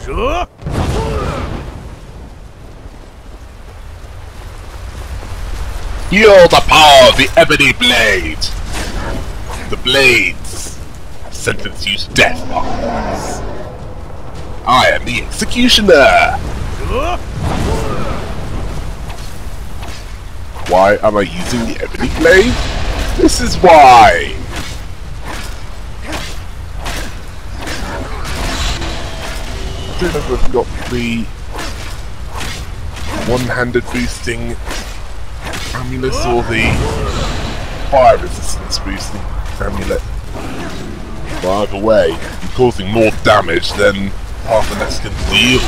Feel the power of the ebony blade! The blades sentence you to death, Marcus. I am the executioner! Why am I using the ebony blade? This is why! I don't know if I've got the one-handed boosting amulet or the fire resistance boosting amulet. But either way, I'm causing more damage than half an S can deal.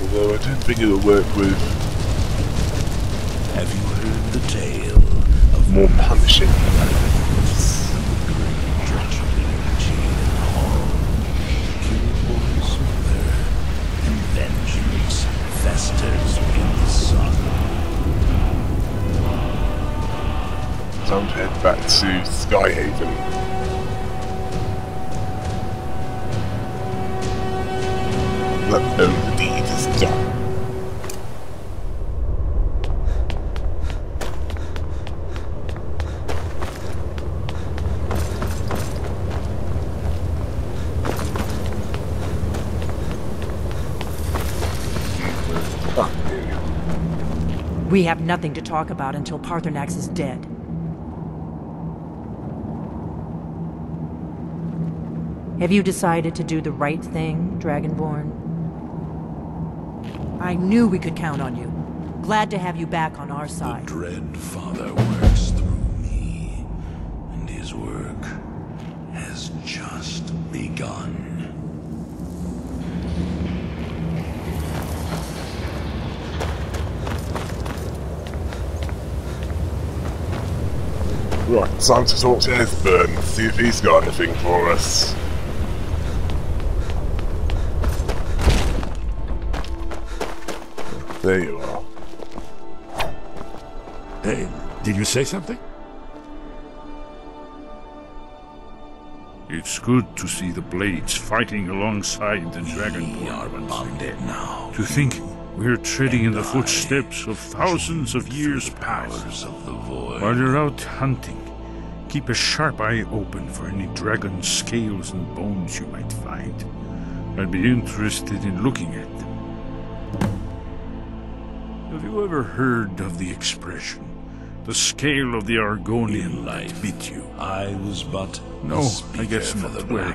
Although I don't think it'll work with... Have you heard the tale of more punishing weapons? And vengeance festers in the sun. Time to head back to Skyhaven. Let me know the deed is done. We have nothing to talk about until Parthenax is dead. Have you decided to do the right thing, Dragonborn? I knew we could count on you. Glad to have you back on our side. The Dread Father works through me, and his work has just begun. Right, time to talk to Esbern, see if he's got anything for us. There you are. Hey, did you say something? It's good to see the Blades fighting alongside the Dragonborn. We are bonded now. To think we're treading in the footsteps of thousands of years past. Of the void. While you're out hunting, keep a sharp eye open for any dragon scales and bones you might find. I'd be interested in looking at them. Have you ever heard of the expression, the scale of the Argonian light bit you? I was but No, I guess not. Well,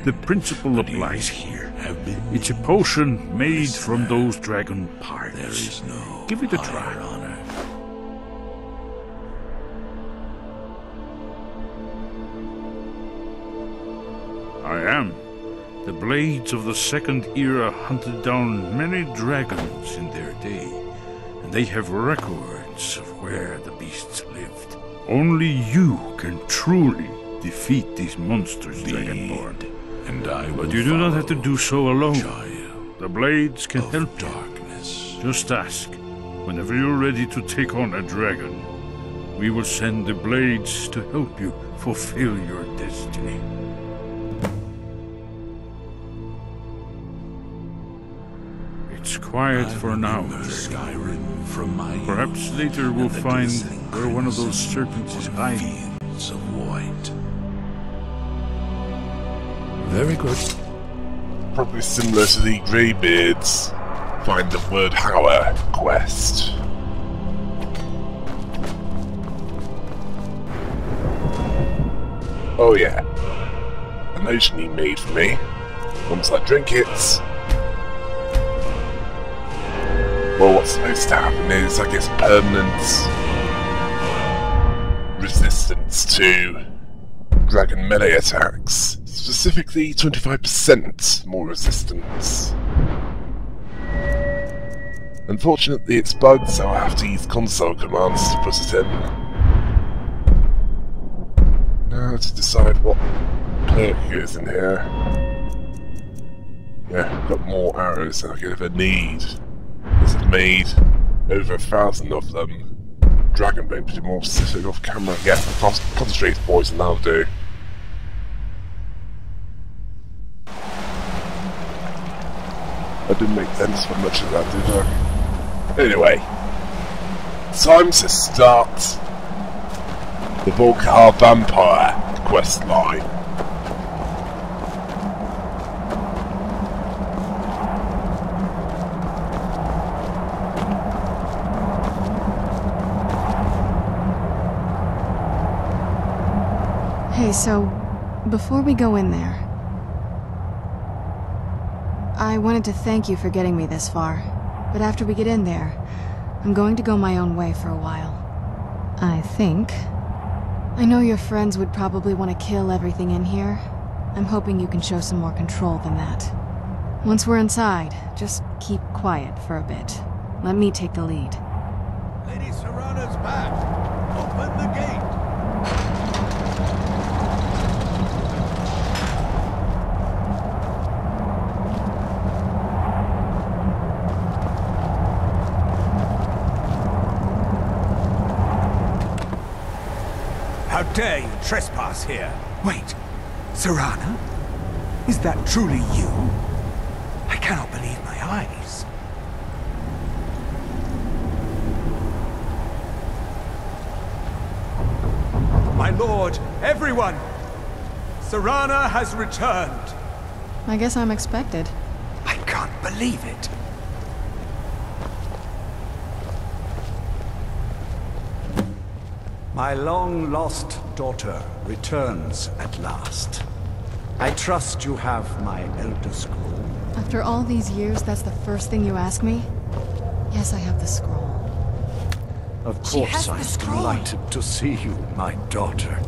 the principle applies here. It's a potion made from those dragon parts. There is no Give it a try. honor. I am. The Blades of the Second Era hunted down many dragons in their day, and they have records of where the beasts lived. Only you can truly defeat these monsters, Dragonborn. And I will But you do not have to follow, do so alone. child The Blades can of help you. darkness. Just ask. Whenever you're ready to take on a dragon, we will send the Blades to help you fulfill your destiny. It's quiet for now. Remember Skyrim from my Perhaps youth, later we'll and the find glistening where one of those crimson serpents is on hiding. fields of white. Very good. Probably similar to the Greybeards Find the Word Hour quest. Oh yeah, a notion he made for me. Once I drink it, well, what's supposed to happen is I get permanent resistance to dragon melee attacks. Specifically, 25% more resistance. Unfortunately, it's bugged, so I have to use console commands to put it in. Now to decide what perk goes in here. Yeah, I've got more arrows than I could ever need. There's a made over 1,000 of them. Dragonbane, pretty more specific off camera. Yeah, concentrate poison, that'll do. I didn't make sense for much of that, did I? Anyway, time to start the Volcar Vampire quest line. Hey, so, before we go in there, I wanted to thank you for getting me this far, but after we get in there, I'm going to go my own way for a while. I think. I know your friends would probably want to kill everything in here. I'm hoping you can show some more control than that. Once we're inside, just keep quiet for a bit. Let me take the lead. Lady Serrana's back. Open the gate. How dare you trespass here? Wait, Serrana? Is that truly you? I cannot believe my eyes. My lord, everyone! Serrana has returned. I guess I'm expected. I can't believe it. My long-lost daughter returns at last. I trust you have my Elder Scroll. After all these years, that's the first thing you ask me? Yes, I have the scroll. Of She course has the I'm scroll. delighted to see you, my daughter.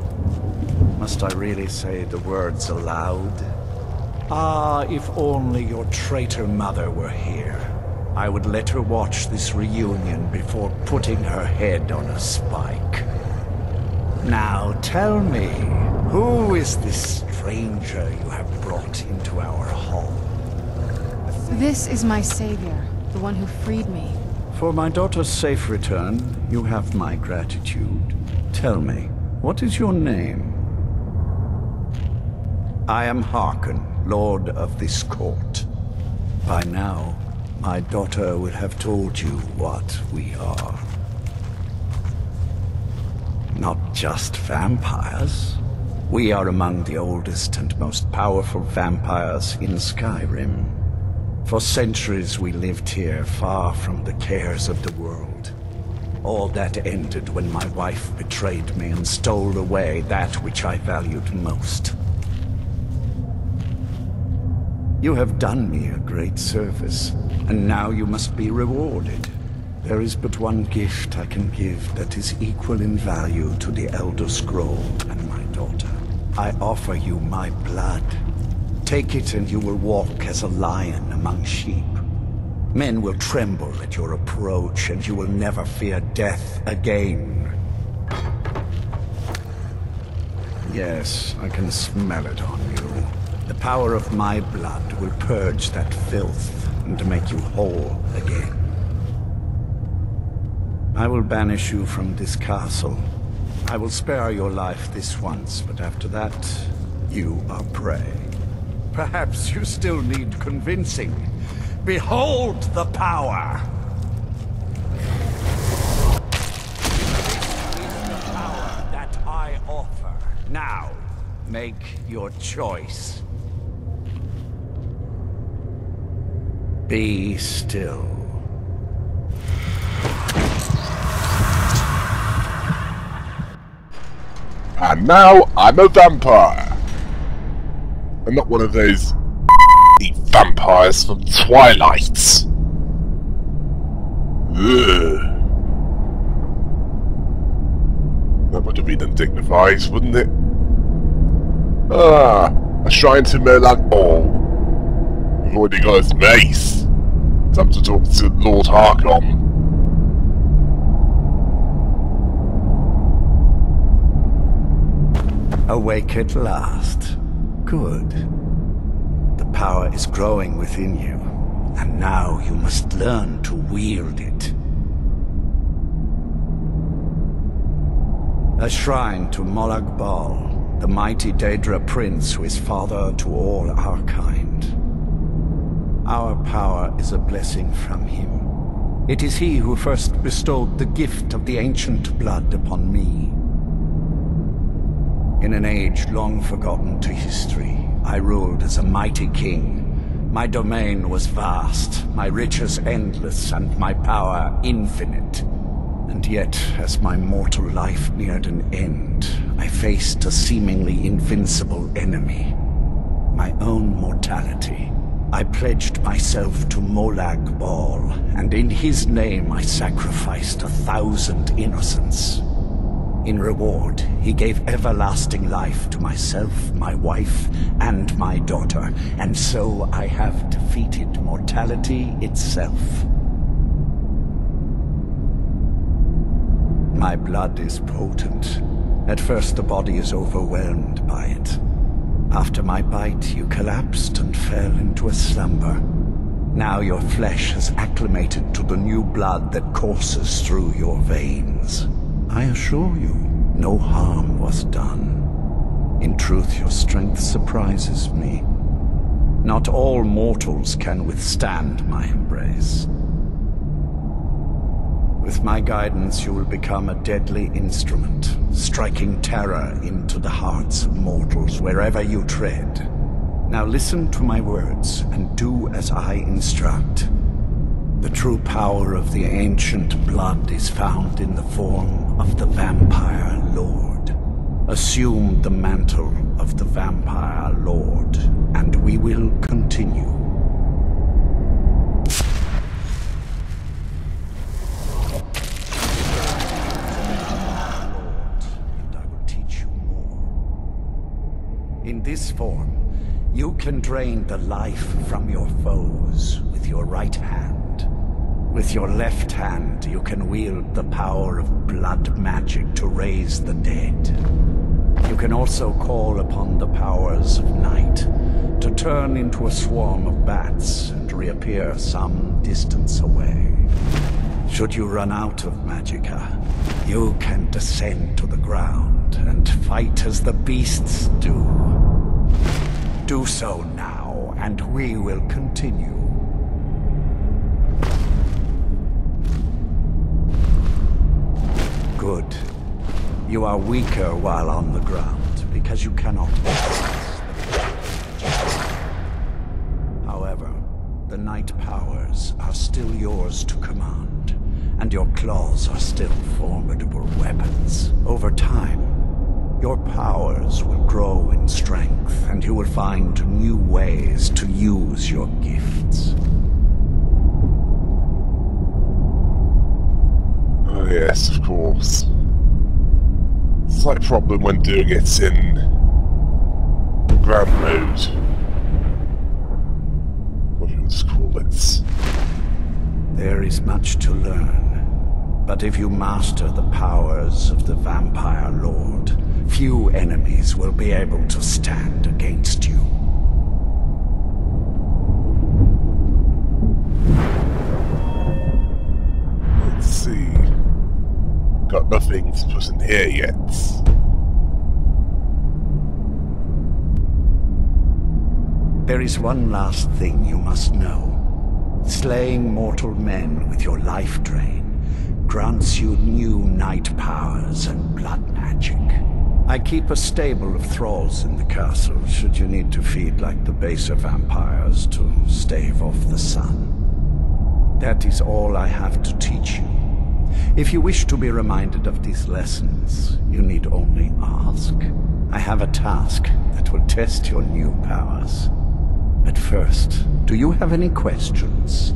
Must I really say the words aloud? Ah, if only your traitor mother were here. I would let her watch this reunion before putting her head on a spike. Now tell me, who is this stranger you have brought into our home? This is my savior, the one who freed me. For my daughter's safe return, you have my gratitude. Tell me, what is your name? I am Harkon, Lord of this court. By now, my daughter will have told you what we are. Not just vampires. We are among the oldest and most powerful vampires in Skyrim. For centuries we lived here, far from the cares of the world. All that ended when my wife betrayed me and stole away that which I valued most. You have done me a great service, and now you must be rewarded. There is but one gift I can give that is equal in value to the Elder Scroll and my daughter. I offer you my blood. Take it and you will walk as a lion among sheep. Men will tremble at your approach and you will never fear death again. Yes, I can smell it on you. The power of my blood will purge that filth and make you whole again. I will banish you from this castle. I will spare your life this once, but after that, you are prey. Perhaps you still need convincing. Behold the power! This is the power that I offer. Now, make your choice. Be still. And now I'm a vampire. I'm not one of those vampires from Twilight. Ugh. That would have been undignified, wouldn't it? Ah, a shrine to Merlin Ball. We've already got his mace. Time to talk to Lord Harkon. Awake at last. Good. The power is growing within you. and now you must learn to wield it. A shrine to Molag Bal, the mighty Daedra prince who is father to all our kind. Our power is a blessing from him. It is he who first bestowed the gift of the ancient blood upon me. In an age long forgotten to history, I ruled as a mighty king. My domain was vast, my riches endless, and my power infinite. And yet, as my mortal life neared an end, I faced a seemingly invincible enemy. My own mortality. I pledged myself to Molag Bal, and in his name I sacrificed 1,000 innocents. In reward, he gave everlasting life to myself, my wife, and my daughter, and so I have defeated mortality itself. My blood is potent. At first the body is overwhelmed by it. After my bite, you collapsed and fell into a slumber. Now your flesh has acclimated to the new blood that courses through your veins. I assure you, no harm was done. In truth, your strength surprises me. Not all mortals can withstand my embrace. With my guidance, you will become a deadly instrument, striking terror into the hearts of mortals wherever you tread. Now listen to my words and do as I instruct. The true power of the ancient blood is found in the form of the Vampire Lord. Assume the mantle of the Vampire Lord, and we will continue. In this form, you can drain the life from your foes with your right hand. With your left hand, you can wield the power of blood magic to raise the dead. You can also call upon the powers of night to turn into a swarm of bats and reappear some distance away. Should you run out of magicka, you can descend to the ground and fight as the beasts do. Do so now, and we will continue. Good. You are weaker while on the ground, because you cannot access the However, the night powers are still yours to command, and your claws are still formidable weapons. Over time, your powers will grow in strength, and you will find new ways to use your gifts. Oh yes, of course. Slight problem when doing it in ground mode. What do you just call it? There is much to learn, but if you master the powers of the Vampire Lord, few enemies will be able to stand against you. Let's see. Got nothing to put in here yet. There is one last thing you must know. Slaying mortal men with your life drain grants you new night powers and blood magic. I keep a stable of thralls in the castle, should you need to feed like the baser vampires to stave off the sun. That is all I have to teach you. If you wish to be reminded of these lessons, you need only ask. I have a task that will test your new powers. But first, do you have any questions?